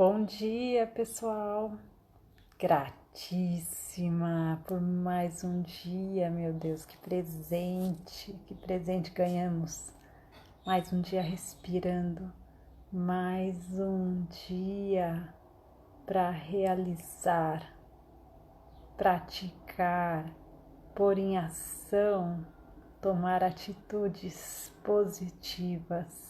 Bom dia, pessoal. Gratíssima por mais um dia, meu Deus, que presente ganhamos. Mais um dia respirando, mais um dia para realizar, praticar, pôr em ação, tomar atitudes positivas.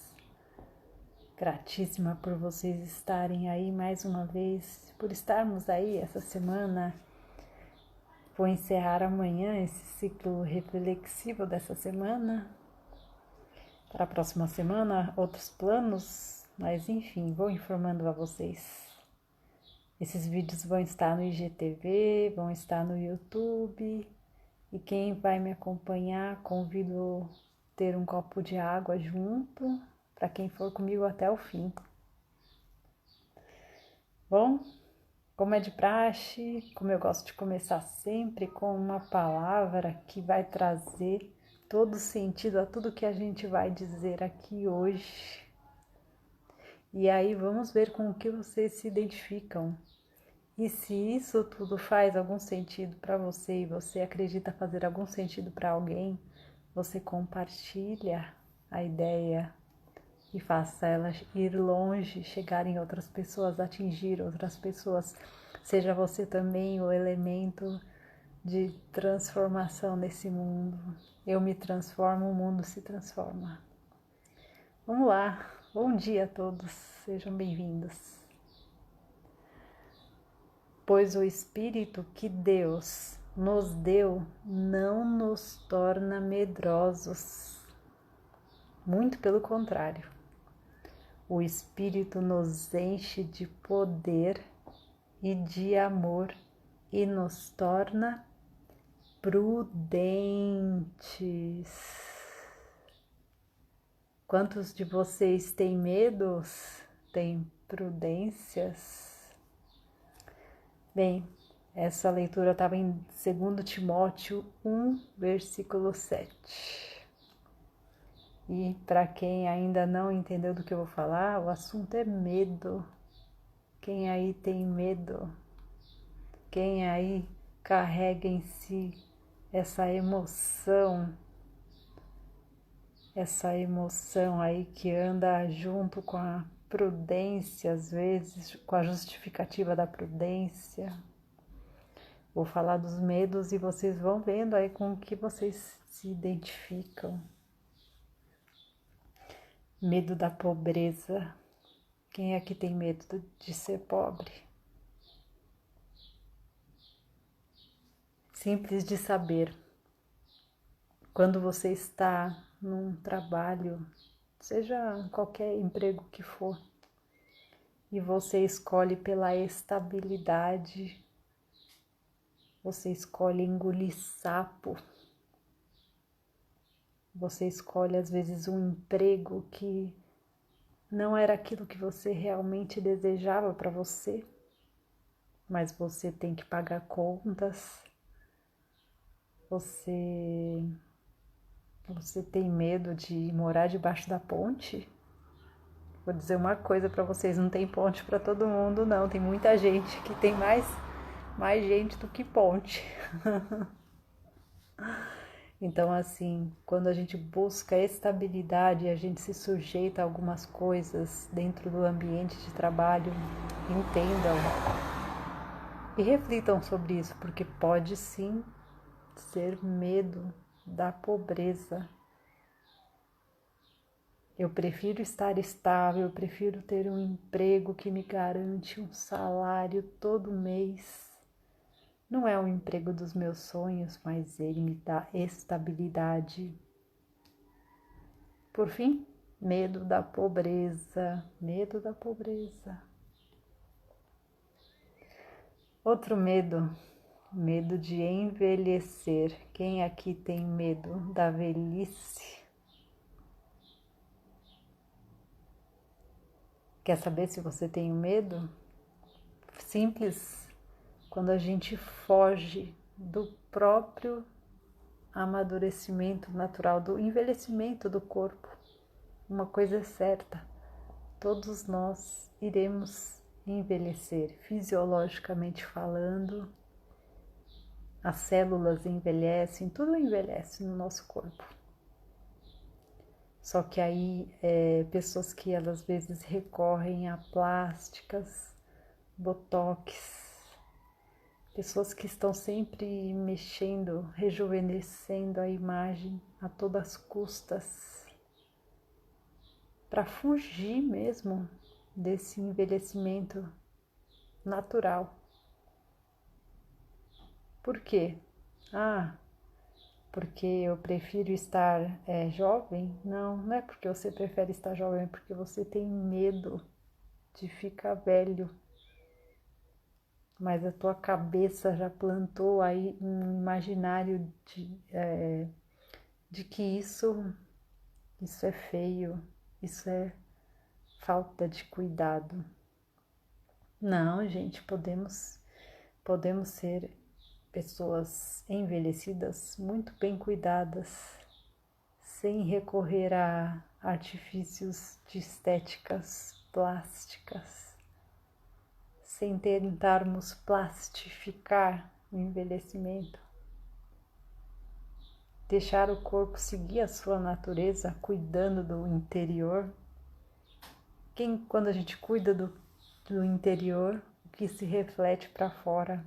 Gratíssima por vocês estarem aí mais uma vez, por estarmos aí essa semana. Vou encerrar amanhã esse ciclo reflexivo dessa semana. Para a próxima semana, outros planos, mas enfim, vou informando a vocês. Esses vídeos vão estar no IGTV, vão estar no YouTube. E quem vai me acompanhar, convido a ter um copo de água junto, para quem for comigo até o fim. Bom, como é de praxe, como eu gosto de começar sempre com uma palavra que vai trazer todo sentido a tudo que a gente vai dizer aqui hoje. E aí vamos ver com o que vocês se identificam. E se isso tudo faz algum sentido para você e você acredita fazer algum sentido para alguém, você compartilha a ideia e faça ela ir longe, chegar em outras pessoas, atingir outras pessoas. Seja você também o elemento de transformação nesse mundo. Eu me transformo, o mundo se transforma. Vamos lá, bom dia a todos, sejam bem-vindos. Pois o Espírito que Deus nos deu não nos torna medrosos. Muito pelo contrário. O Espírito nos enche de poder e de amor e nos torna prudentes. Quantos de vocês têm medos? Têm prudências? Bem, essa leitura estava em 2 Timóteo 1, versículo 7. E para quem ainda não entendeu do que eu vou falar, o assunto é medo. Quem aí tem medo? Quem aí carrega em si essa emoção aí que anda junto com a prudência, às vezes, com a justificativa da prudência? Vou falar dos medos e vocês vão vendo aí com o que vocês se identificam. Medo da pobreza. Quem aqui tem medo de ser pobre? Simples de saber. Quando você está num trabalho, seja qualquer emprego que for, e você escolhe pela estabilidade, você escolhe engolir sapo, você escolhe às vezes um emprego que não era aquilo que você realmente desejava para você, mas você tem que pagar contas, você tem medo de morar debaixo da ponte? Vou dizer uma coisa para vocês, não tem ponte para todo mundo não, tem muita gente que tem mais gente do que ponte. Então, assim, quando a gente busca estabilidade, a gente se sujeita a algumas coisas dentro do ambiente de trabalho, entendam e reflitam sobre isso, porque pode sim ser medo da pobreza. Eu prefiro estar estável, eu prefiro ter um emprego que me garante um salário todo mês. Não é o emprego dos meus sonhos, mas ele me dá estabilidade. Por fim, medo da pobreza, medo da pobreza. Outro medo, medo de envelhecer. Quem aqui tem medo da velhice? Quer saber se você tem medo? Simples, quando a gente foge do próprio amadurecimento natural, do envelhecimento do corpo. Uma coisa é certa, todos nós iremos envelhecer, fisiologicamente falando. As células envelhecem, tudo envelhece no nosso corpo. Só que aí, pessoas que elas às vezes recorrem a plásticas, botox, pessoas que estão sempre mexendo, rejuvenescendo a imagem a todas as custas, para fugir mesmo desse envelhecimento natural. Por quê? Porque eu prefiro estar jovem? Não, não é porque você prefere estar jovem, é porque você tem medo de ficar velho. Mas a tua cabeça já plantou aí um imaginário de que isso é feio, isso é falta de cuidado. Não, gente, podemos ser pessoas envelhecidas muito bem cuidadas, sem recorrer a artifícios de estéticas plásticas, sem tentarmos plastificar o envelhecimento. Deixar o corpo seguir a sua natureza, cuidando do interior. Quando a gente cuida do interior, o que se reflete para fora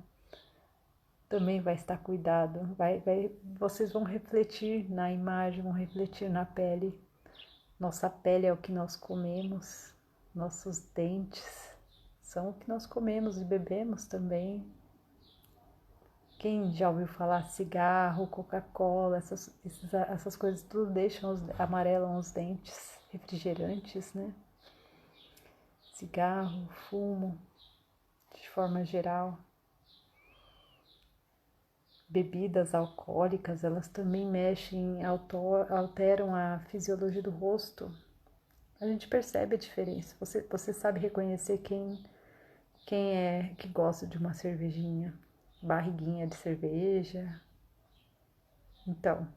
também vai estar cuidado. Vocês vão refletir na imagem, vão refletir na pele. Nossa pele é o que nós comemos, nossos dentes são o que nós comemos e bebemos também. Quem já ouviu falar cigarro, Coca-Cola, essas coisas tudo amarelam os dentes, refrigerantes, né? Cigarro, fumo, de forma geral. Bebidas alcoólicas, elas também mexem, alteram a fisiologia do rosto. A gente percebe a diferença. Você sabe reconhecer quem é que gosta de uma cervejinha, barriguinha de cerveja. Então,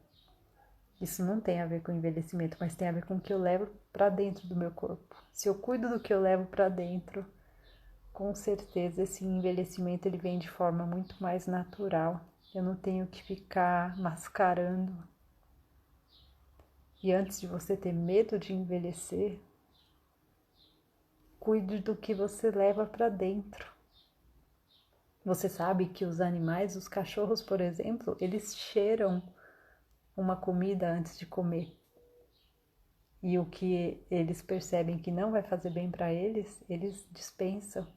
isso não tem a ver com envelhecimento, mas tem a ver com o que eu levo para dentro do meu corpo. Se eu cuido do que eu levo para dentro, com certeza esse envelhecimento ele vem de forma muito mais natural. Eu não tenho que ficar mascarando. E antes de você ter medo de envelhecer, cuide do que você leva para dentro. Você sabe que os animais, os cachorros, por exemplo, eles cheiram uma comida antes de comer. E o que eles percebem que não vai fazer bem para eles, eles dispensam.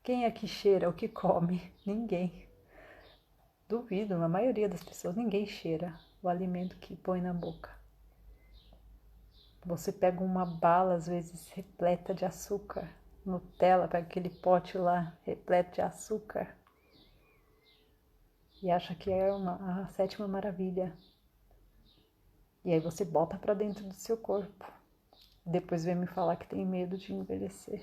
Quem é que cheira o que come? Ninguém. Duvido, a maioria das pessoas, ninguém cheira o alimento que põe na boca. Você pega uma bala, às vezes, repleta de açúcar. Nutella, pega aquele pote lá, repleto de açúcar. E acha que é a sétima maravilha. E aí você bota pra dentro do seu corpo. Depois vem me falar que tem medo de envelhecer.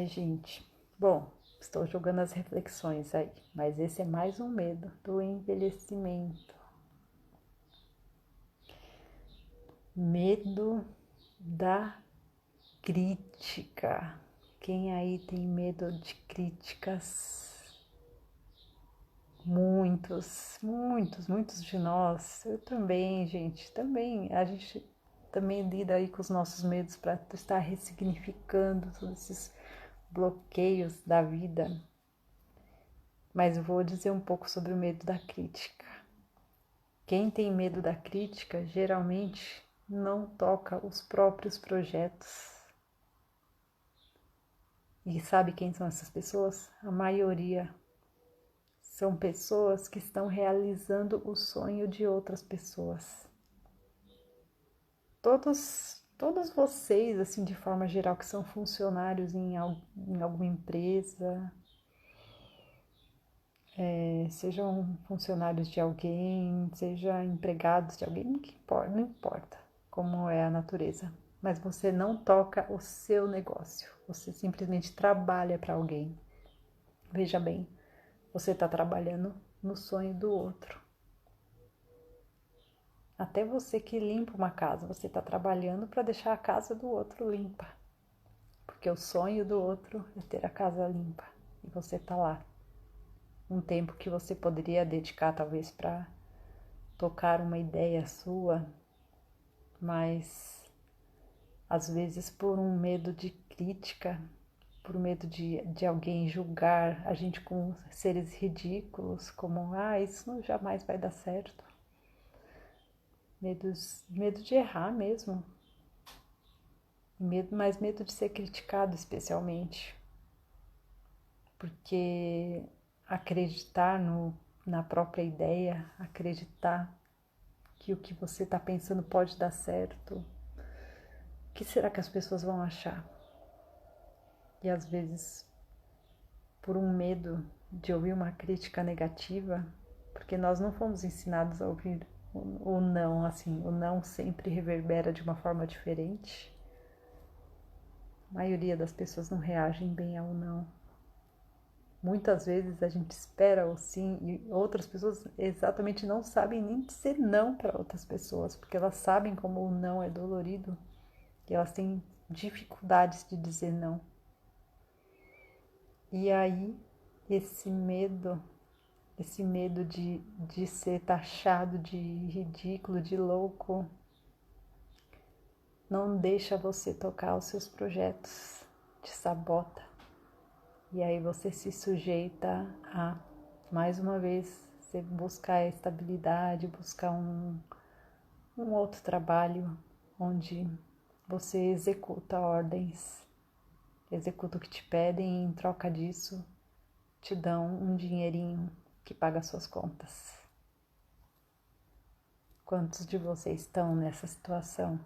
Gente. Bom, estou jogando as reflexões aí. Mas esse é mais um medo do envelhecimento. Medo da crítica. Quem aí tem medo de críticas? Muitos de nós. Eu também, gente. A gente também lida aí com os nossos medos para estar ressignificando todos esses bloqueios da vida. Mas eu vou dizer um pouco sobre o medo da crítica. Quem tem medo da crítica geralmente não toca os próprios projetos. E sabe quem são essas pessoas? A maioria são pessoas que estão realizando o sonho de outras pessoas. Todos vocês, assim, de forma geral, que são funcionários em alguma empresa, sejam funcionários de alguém, sejam empregados de alguém, não importa como é a natureza. Mas você não toca o seu negócio, você simplesmente trabalha para alguém. Veja bem, você está trabalhando no sonho do outro. Até você que limpa uma casa, você está trabalhando para deixar a casa do outro limpa. porque o sonho do outro é ter a casa limpa e você tá lá. Um tempo que você poderia dedicar talvez para tocar uma ideia sua, mas às vezes por um medo de crítica, por medo de alguém julgar a gente como seres ridículos, como, isso jamais vai dar certo. Medo de errar mesmo, mas medo de ser criticado especialmente, porque acreditar na própria ideia, acreditar que o que você está pensando pode dar certo, o que será que as pessoas vão achar? E às vezes, por um medo de ouvir uma crítica negativa, porque nós não fomos ensinados a ouvir o não, assim, o não sempre reverbera de uma forma diferente. A maioria das pessoas não reagem bem ao não. Muitas vezes a gente espera o sim e outras pessoas exatamente não sabem nem dizer não para outras pessoas, porque elas sabem como o não é dolorido e elas têm dificuldades de dizer não. E aí, esse medo de ser taxado de ridículo, de louco, não deixa você tocar os seus projetos, te sabota. E aí você se sujeita a, mais uma vez, você buscar a estabilidade, buscar um outro trabalho onde você executa ordens, executa o que te pedem e em troca disso te dão um dinheirinho que paga suas contas. Quantos de vocês estão nessa situação?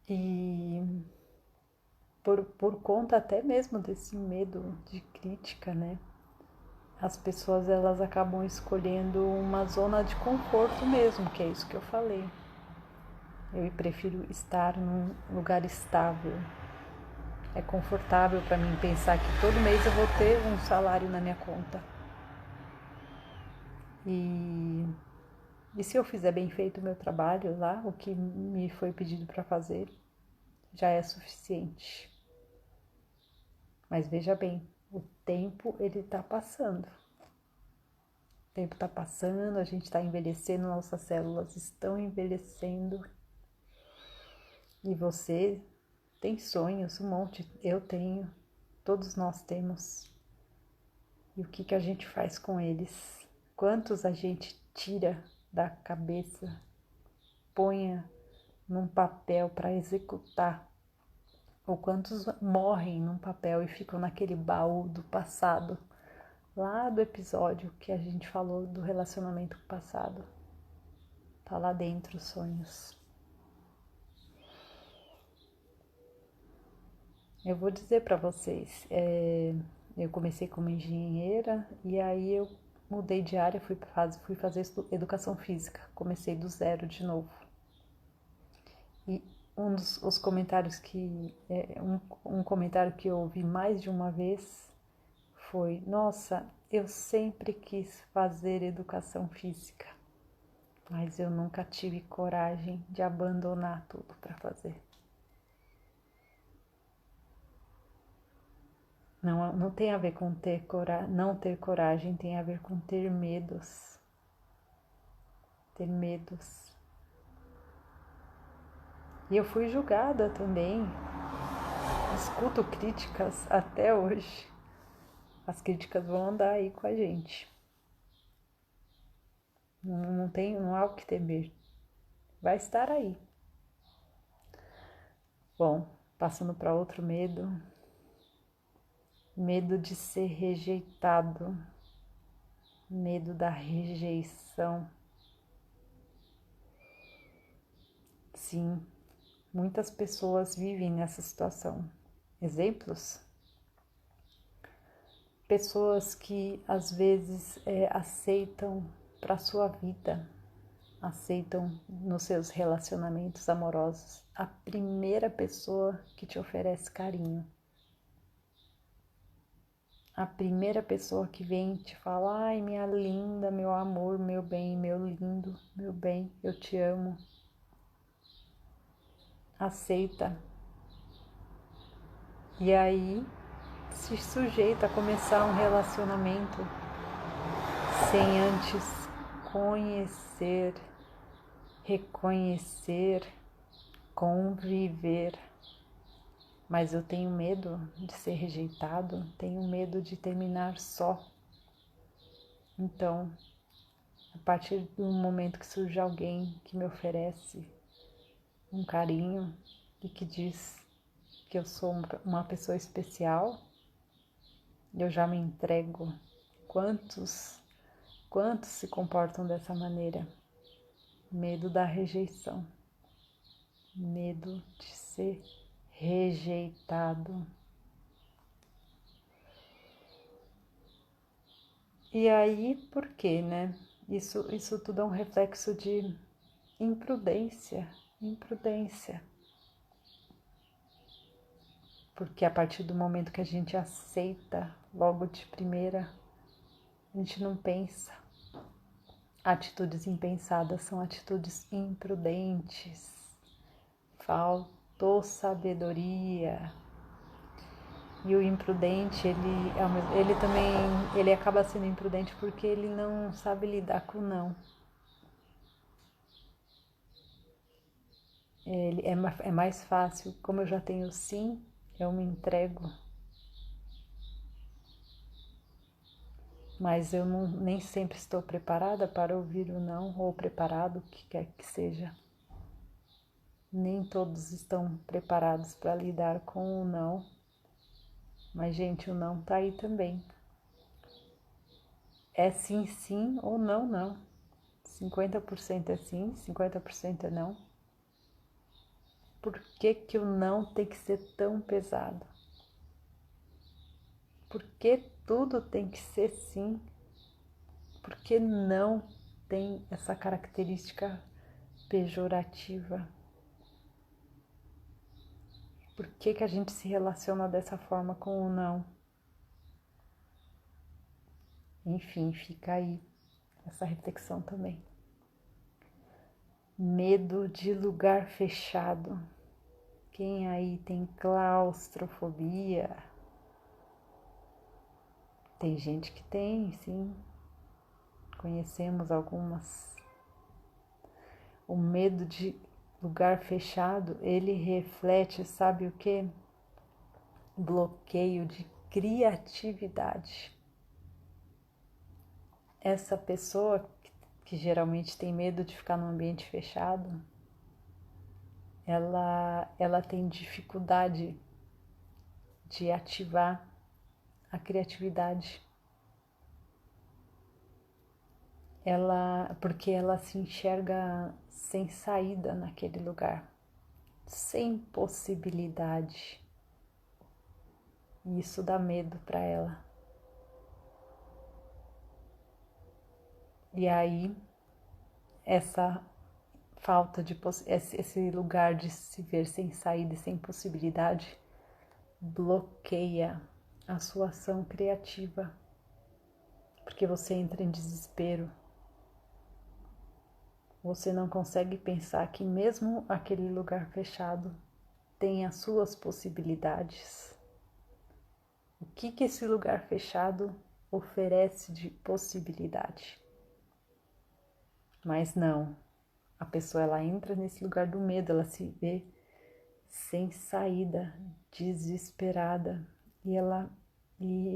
E por conta até mesmo desse medo de crítica, né? As pessoas elas acabam escolhendo uma zona de conforto mesmo, que é isso que eu falei. Eu prefiro estar num lugar estável. É confortável para mim pensar que todo mês eu vou ter um salário na minha conta. E se eu fizer bem feito o meu trabalho lá, o que me foi pedido para fazer, já é suficiente. Mas veja bem, o tempo ele está passando. O tempo está passando, a gente está envelhecendo, nossas células estão envelhecendo. E você tem sonhos, um monte, eu tenho, todos nós temos. E o que a gente faz com eles? Quantos a gente tira da cabeça, ponha num papel para executar? Ou quantos morrem num papel e ficam naquele baú do passado, lá do episódio que a gente falou do relacionamento passado? Tá lá dentro os sonhos. Eu vou dizer para vocês, eu comecei como engenheira e aí eu mudei de área, fui fazer educação física, comecei do zero de novo. E os comentários um comentário que eu ouvi mais de uma vez foi: nossa, eu sempre quis fazer educação física, mas eu nunca tive coragem de abandonar tudo para fazer. Não tem a ver com não ter coragem, tem a ver com ter medos. Ter medos. E eu fui julgada também. Escuto críticas até hoje. As críticas vão andar aí com a gente. Não há o que temer. Vai estar aí. Bom, passando para outro medo. Medo de ser rejeitado. Medo da rejeição. Sim, muitas pessoas vivem nessa situação. Exemplos? Pessoas que às vezes aceitam para sua vida, aceitam nos seus relacionamentos amorosos a primeira pessoa que te oferece carinho. A primeira pessoa que vem te fala: ai, minha linda, meu amor, meu bem, meu lindo, meu bem, eu te amo. aceita e aí se sujeita a começar um relacionamento sem antes conhecer, reconhecer, conviver. Mas eu tenho medo de ser rejeitado, tenho medo de terminar só. Então, a partir do momento que surge alguém que me oferece um carinho e que diz que eu sou uma pessoa especial, eu já me entrego. Quantos se comportam dessa maneira? Medo da rejeição, medo de ser rejeitado. E aí, por quê, né? Isso tudo é um reflexo de imprudência. Porque a partir do momento que a gente aceita logo de primeira, a gente não pensa. Atitudes impensadas são atitudes imprudentes. Faltou sabedoria. E o imprudente, ele acaba sendo imprudente porque ele não sabe lidar com o não. É mais fácil, como eu já tenho sim, eu me entrego. Mas eu nem sempre estou preparada para ouvir o não, ou preparado, o que quer que seja. Nem todos estão preparados para lidar com o não. Mas, gente, o não tá aí também. É sim, sim, ou não, não. 50% é sim, 50% é não. Por que o não tem que ser tão pesado? Por que tudo tem que ser sim? Por que não tem essa característica pejorativa? Por que a gente se relaciona dessa forma com o não? Enfim, fica aí essa reflexão também. Medo de lugar fechado. Quem aí tem claustrofobia? Tem gente que tem, sim. Conhecemos algumas. O medo de lugar fechado, ele reflete, sabe o quê? Bloqueio de criatividade. Essa pessoa que geralmente tem medo de ficar num ambiente fechado, ela tem dificuldade de ativar a criatividade. Porque ela se enxerga sem saída naquele lugar, sem possibilidade. E isso dá medo para ela. E aí, essa falta de esse lugar de se ver sem saída e sem possibilidade bloqueia a sua ação criativa, porque você entra em desespero. Você não consegue pensar que mesmo aquele lugar fechado tem as suas possibilidades. O que esse lugar fechado oferece de possibilidade? Mas não, a pessoa ela entra nesse lugar do medo, ela se vê sem saída, desesperada, e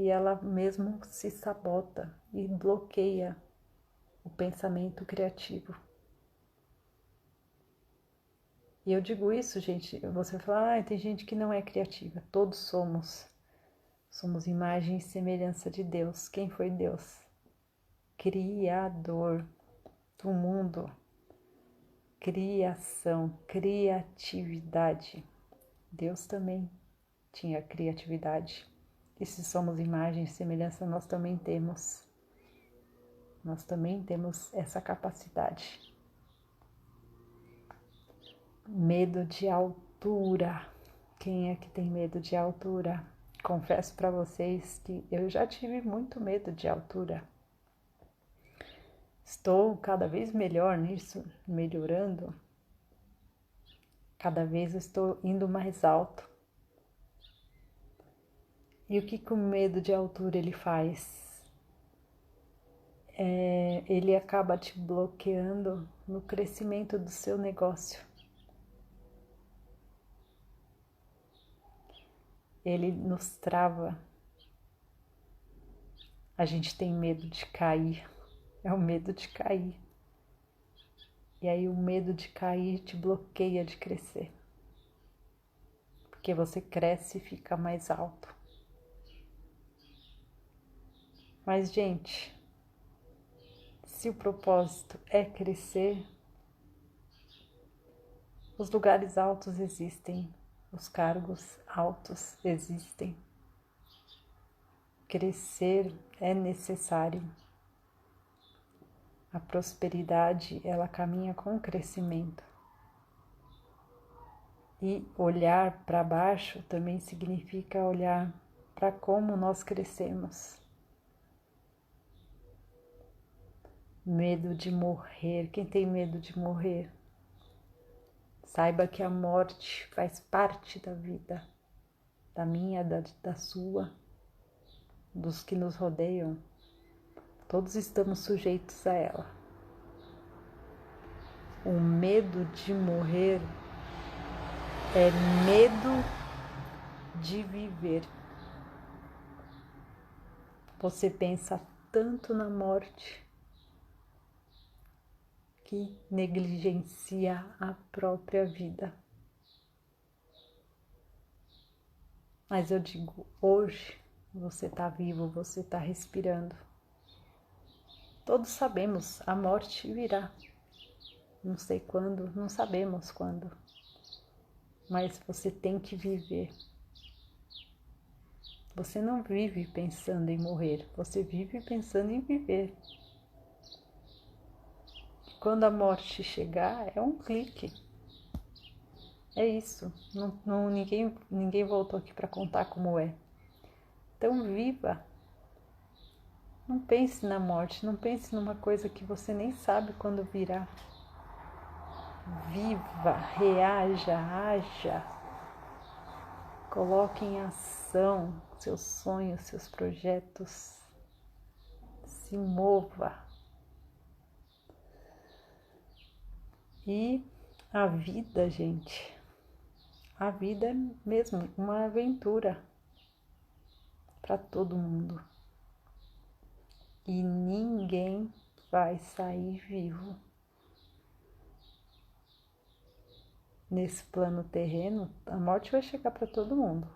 ela mesmo se sabota e bloqueia o pensamento criativo. E eu digo isso, gente, você fala, tem gente que não é criativa, todos somos. Somos imagem e semelhança de Deus. Quem foi Deus? Criador do mundo. Criação, criatividade. Deus também tinha criatividade. E se somos imagem e semelhança, nós também temos. Nós também temos essa capacidade. Medo de altura. Quem é que tem medo de altura? Confesso para vocês que eu já tive muito medo de altura. Estou cada vez melhor nisso, melhorando. Cada vez eu estou indo mais alto. E o que o medo de altura ele faz? Ele acaba te bloqueando no crescimento do seu negócio. Ele nos trava. A gente tem medo de cair. É o medo de cair. E aí o medo de cair te bloqueia de crescer. Porque você cresce e fica mais alto. Mas, gente, se o propósito é crescer, os lugares altos existem, os cargos altos existem. Crescer é necessário. A prosperidade, ela caminha com o crescimento. E olhar para baixo também significa olhar para como nós crescemos. Medo de morrer. Quem tem medo de morrer? Saiba que a morte faz parte da vida, da minha, da sua, dos que nos rodeiam. Todos estamos sujeitos a ela. O medo de morrer é medo de viver. Você pensa tanto na morte que negligencia a própria vida. Mas eu digo, hoje você está vivo, você está respirando. Todos sabemos, a morte virá. Não sei quando, não sabemos quando. Mas você tem que viver. Você não vive pensando em morrer, você vive pensando em viver. Quando a morte chegar, é um clique. É isso. Ninguém voltou aqui para contar como é. Então viva. Não pense na morte, não pense numa coisa que você nem sabe quando virá. Viva, reaja, haja. Coloque em ação seus sonhos, seus projetos. Se mova. E a vida, gente, a vida é mesmo uma aventura para todo mundo. E ninguém vai sair vivo. Nesse plano terreno, a morte vai chegar para todo mundo.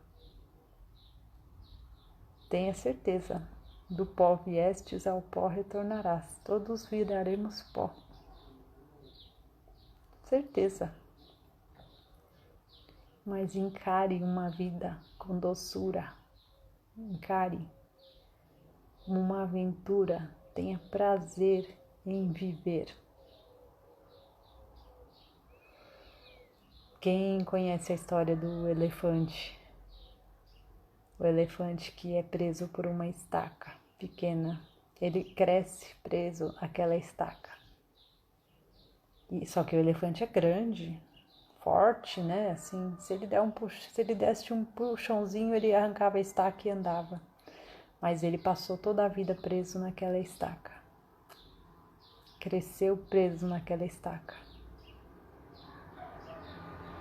Tenha certeza, do pó viestes, ao pó retornarás. Todos viraremos pó. Certeza. Mas encare uma vida com doçura. Encare uma aventura. Tenha prazer em viver. Quem conhece a história do elefante? O elefante que é preso por uma estaca pequena. Ele cresce preso àquela estaca. Só que o elefante é grande, forte, né? Assim, se ele desse um puxãozinho, ele arrancava a estaca e andava. Mas ele passou toda a vida preso naquela estaca. Cresceu preso naquela estaca.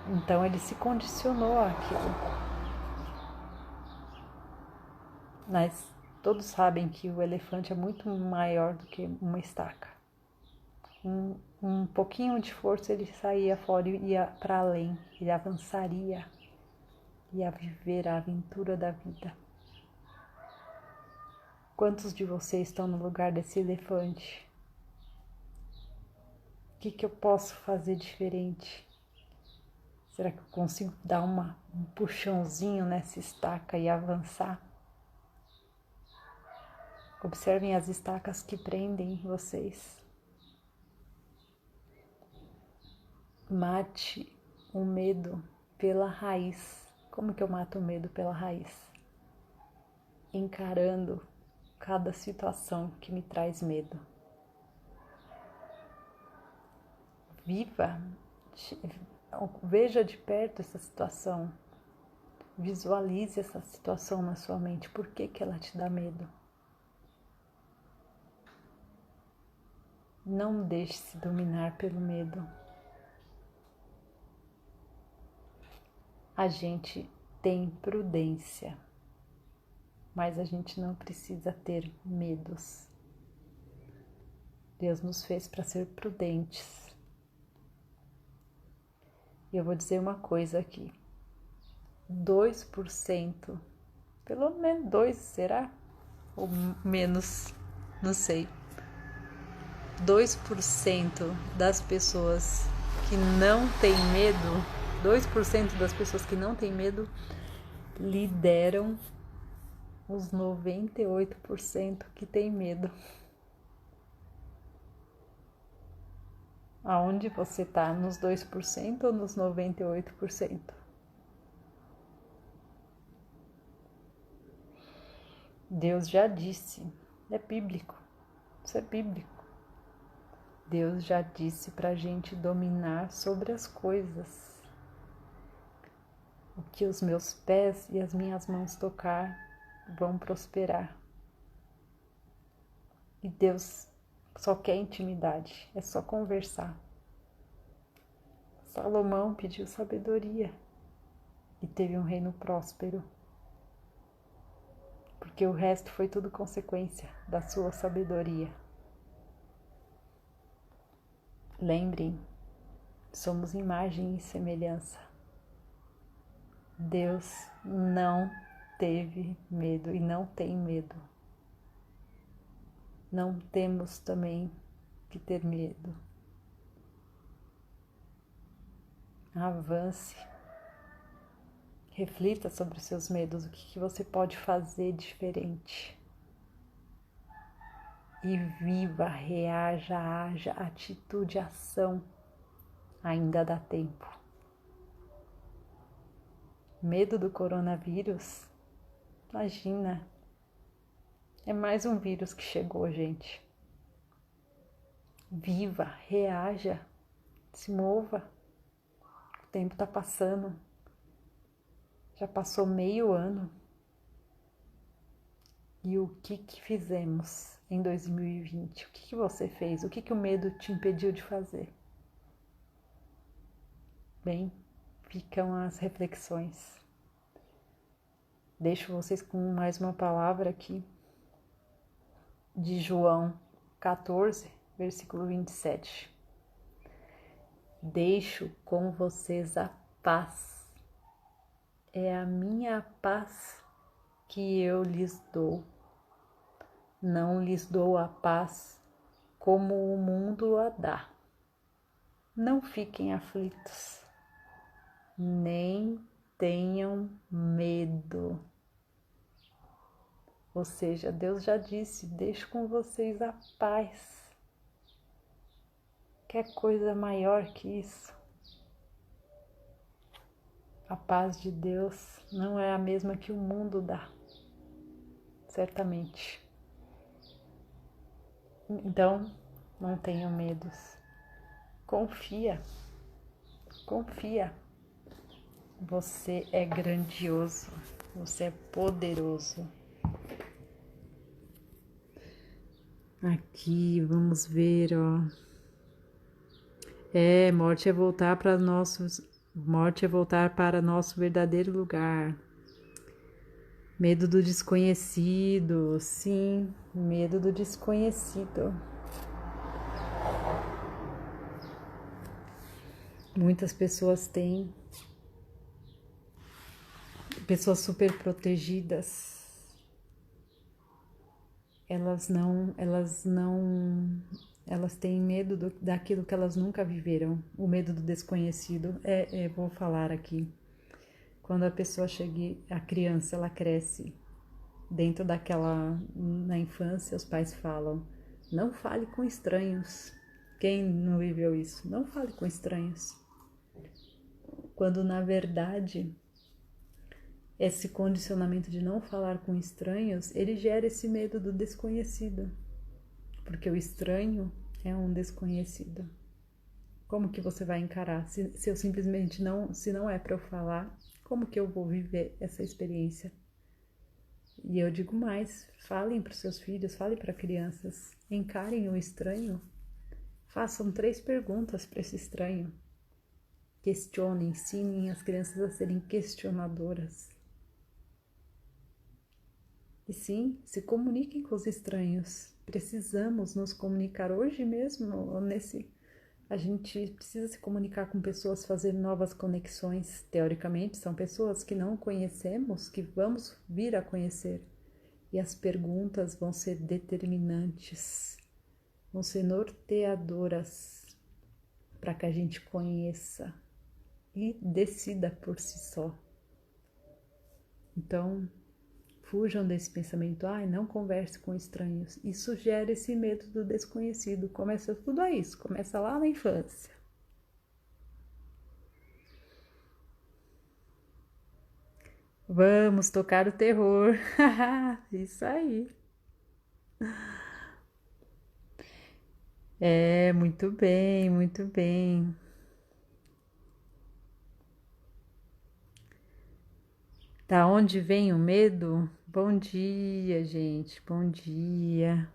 Então ele se condicionou àquilo. Mas todos sabem que o elefante é muito maior do que uma estaca. Um pouquinho de força ele saía fora e ia para além, ele avançaria, ia viver a aventura da vida. Quantos de vocês estão no lugar desse elefante? O que eu posso fazer diferente? Será que eu consigo dar um puxãozinho nessa estaca e avançar? Observem as estacas que prendem vocês. Mate o medo pela raiz. Como que eu mato o medo pela raiz? Encarando cada situação que me traz medo. Viva, Veja de perto essa situação. Visualize essa situação na sua mente. Por que ela te dá medo? Não deixe se dominar pelo medo. A gente tem prudência, mas a gente não precisa ter medos. Deus nos fez para ser prudentes. E eu vou dizer uma coisa aqui. 2%, pelo menos 2, será? Ou menos, não sei. 2% das pessoas que não têm medo, 2% das pessoas que não têm medo lideram os 98% que têm medo. Aonde você está? Nos 2% ou nos 98%? Deus já disse, é bíblico, isso é bíblico. Deus já disse para a gente dominar sobre as coisas. O que os meus pés e as minhas mãos tocar vão prosperar. E Deus só quer intimidade, é só conversar. Salomão pediu sabedoria e teve um reino próspero. Porque o resto foi tudo consequência da sua sabedoria. Lembrem, somos imagem e semelhança. Deus não teve medo e não tem medo. Não temos também que ter medo. Avance. Reflita sobre os seus medos, o que você pode fazer diferente. E viva, reaja, haja, atitude, ação. Ainda dá tempo. Medo do coronavírus? Imagina. É mais um vírus que chegou, gente. Viva, reaja, se mova. O tempo tá passando. Já passou meio ano. E o que fizemos em 2020? O que você fez? O que o medo te impediu de fazer? Bem, ficam as reflexões. Deixo vocês com mais uma palavra aqui de João 14, versículo 27. Deixo com vocês a paz. É a minha paz que eu lhes dou. Não lhes dou a paz como o mundo a dá. Não fiquem aflitos, nem tenham medo. Ou seja, Deus já disse, deixo com vocês a paz. Quer coisa maior que isso? A paz de Deus não é a mesma que o mundo dá, certamente. Então, não tenham medos. Confia. Você é grandioso, você é poderoso. Aqui, vamos ver, ó. Morte é voltar para nosso verdadeiro lugar. Medo do desconhecido, sim, medo do desconhecido. Muitas pessoas têm, pessoas super protegidas. Elas têm medo daquilo que elas nunca viveram, o medo do desconhecido. Vou falar aqui. Quando a pessoa a criança, ela cresce dentro na infância, os pais falam, não fale com estranhos. Quem não viveu isso? Não fale com estranhos. Quando, na verdade, esse condicionamento de não falar com estranhos, ele gera esse medo do desconhecido. Porque o estranho é um desconhecido. Como que você vai encarar? Se eu simplesmente não, se não é para eu falar, como que eu vou viver essa experiência? E eu digo mais, falem para os seus filhos, falem para crianças, encarem o estranho, façam 3 perguntas para esse estranho. Questionem, ensinem as crianças a serem questionadoras. E sim, se comuniquem com os estranhos. Precisamos nos comunicar hoje mesmo, a gente precisa se comunicar com pessoas, fazer novas conexões. Teoricamente, são pessoas que não conhecemos, que vamos vir a conhecer. E as perguntas vão ser determinantes, vão ser norteadoras para que a gente conheça e decida por si só. Então, fujam desse pensamento, não converse com estranhos. Isso gera esse medo do desconhecido. Começa tudo a isso, começa lá na infância. Vamos tocar o terror. Isso aí. É, muito bem, muito bem. Da onde vem o medo? Bom dia, gente. Bom dia.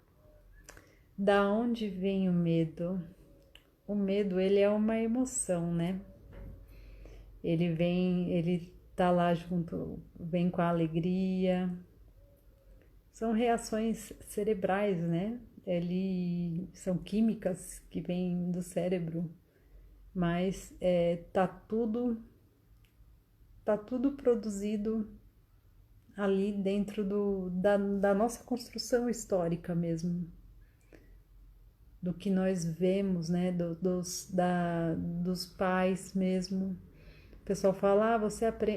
Da onde vem o medo? O medo, ele é uma emoção, né? Ele tá lá junto, vem com a alegria. São reações cerebrais, né? São químicas que vêm do cérebro, mas tá tudo produzido ali dentro da nossa construção histórica mesmo, do que nós vemos, né, dos pais mesmo. O pessoal fala,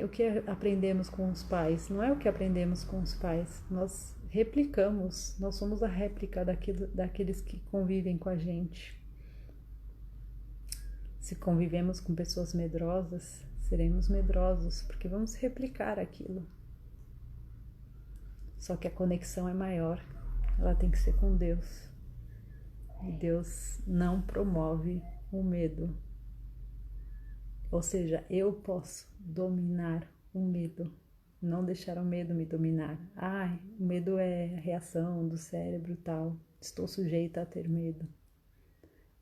o que aprendemos com os pais? Não é o que aprendemos com os pais, nós replicamos, nós somos a réplica daqueles que convivem com a gente. Se convivemos com pessoas medrosas, seremos medrosos, porque vamos replicar aquilo. Só que a conexão é maior, ela tem que ser com Deus. E Deus não promove o medo. Ou seja, eu posso dominar o medo, não deixar o medo me dominar. O medo é reação do cérebro e tal, estou sujeita a ter medo.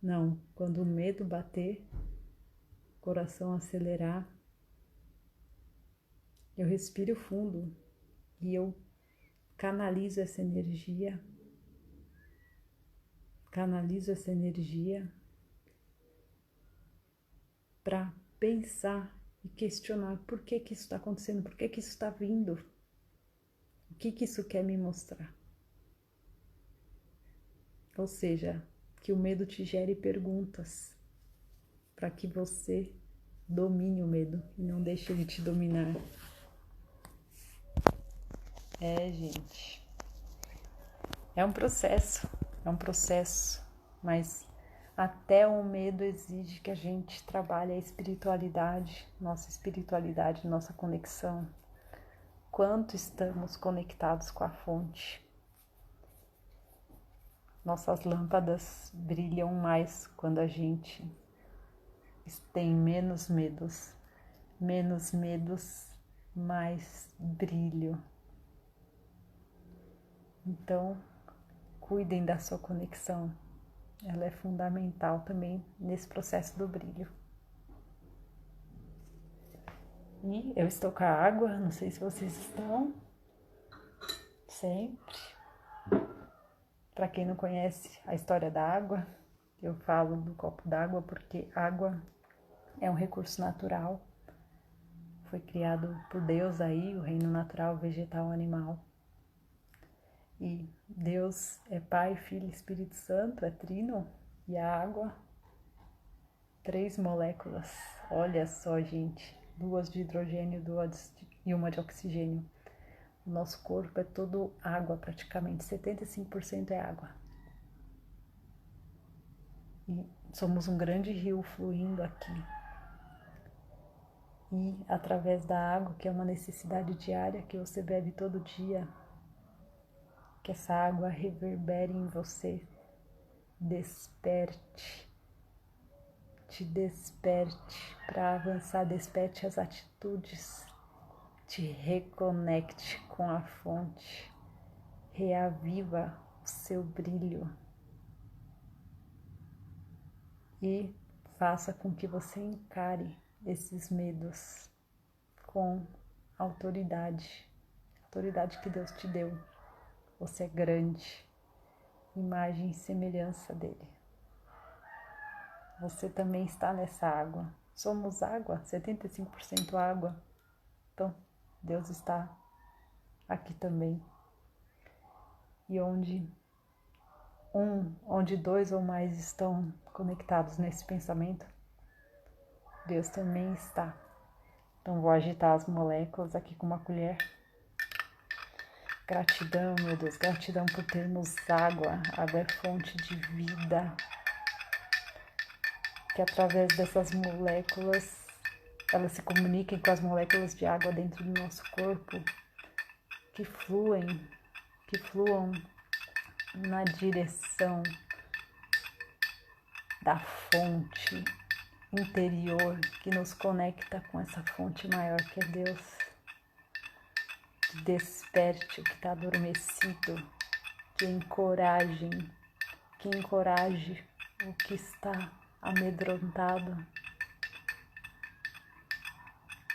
Não, quando o medo bater, coração acelerar, eu respiro fundo e eu canalizo essa energia para pensar e questionar por que isso está acontecendo, por que isso está vindo, o que isso quer me mostrar. Ou seja, que o medo te gere perguntas para que você domine o medo e não deixe ele te dominar. Gente, é um processo, mas até o medo exige que a gente trabalhe a espiritualidade, nossa conexão. Quanto estamos conectados com a fonte. Nossas lâmpadas brilham mais quando a gente tem menos medos, mais brilho. Então, cuidem da sua conexão, ela é fundamental também nesse processo do brilho. E eu estou com a água, não sei se vocês estão, sempre. Para quem não conhece a história da água, eu falo do copo d'água porque água é um recurso natural, foi criado por Deus aí, o reino natural, vegetal, animal. E Deus é Pai, Filho e Espírito Santo, é trino, e a água, 3 moléculas. Olha só, gente, 2 de hidrogênio e 1 de oxigênio. O nosso corpo é todo água praticamente, 75% é água. E somos um grande rio fluindo aqui. E através da água, que é uma necessidade diária que você bebe todo dia, que essa água reverbere em você, desperte, te desperte para avançar, desperte as atitudes, te reconecte com a fonte, reaviva o seu brilho e faça com que você encare esses medos com autoridade, autoridade que Deus te deu. Você é grande, imagem e semelhança dele. Você também está nessa água. Somos água, 75% água. Então, Deus está aqui também. E onde dois ou mais estão conectados nesse pensamento, Deus também está. Então, vou agitar as moléculas aqui com uma colher. Gratidão, meu Deus, gratidão por termos água. Água é fonte de vida. Que através dessas moléculas, elas se comuniquem com as moléculas de água dentro do nosso corpo, que fluam na direção da fonte interior que nos conecta com essa fonte maior que é Deus. Que desperte o que está adormecido, que encoraje o que está amedrontado,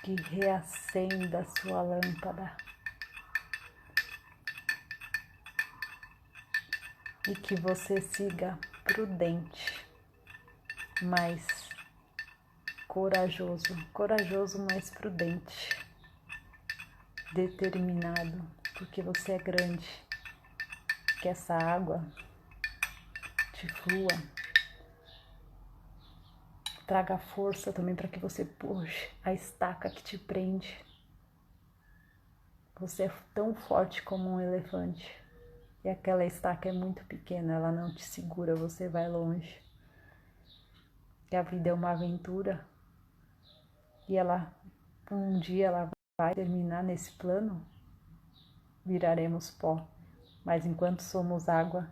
que reacenda a sua lâmpada e que você siga prudente, mas corajoso, mas prudente, determinado, porque você é grande, que essa água te flua, traga força também para que você puxe a estaca que te prende. Você é tão forte como um elefante e aquela estaca é muito pequena, ela não te segura, você vai longe. Que a vida é uma aventura e um dia ela vai terminar nesse plano, viraremos pó. Mas enquanto somos água,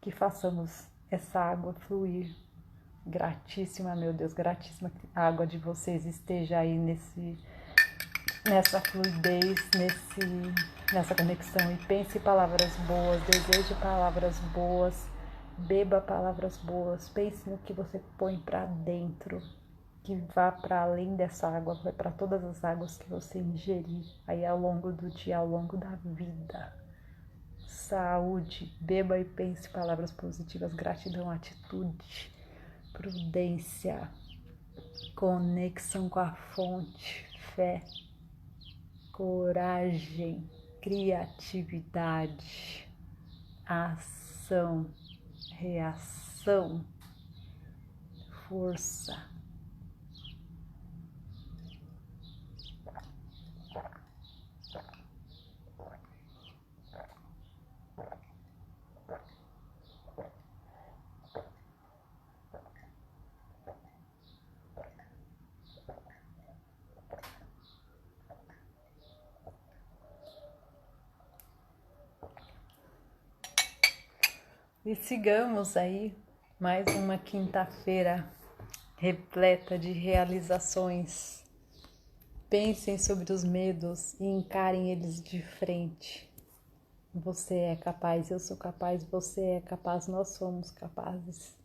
que façamos essa água fluir. Gratíssima, meu Deus, gratíssima que a água de vocês esteja aí nessa fluidez, nessa conexão. E pense palavras boas, deseje palavras boas, beba palavras boas, pense no que você põe para dentro, que vá para além dessa água, vai para todas as águas que você ingerir aí ao longo do dia, ao longo da vida. Saúde, beba e pense palavras positivas, gratidão, atitude, prudência, conexão com a fonte, fé, coragem, criatividade, ação, reação, força. E sigamos aí mais uma quinta-feira repleta de realizações. Pensem sobre os medos e encarem eles de frente. Você é capaz, eu sou capaz, você é capaz, nós somos capazes.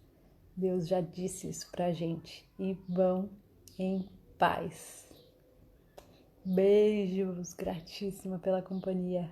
Deus já disse isso pra gente. E vão em paz. Beijos, gratíssima pela companhia.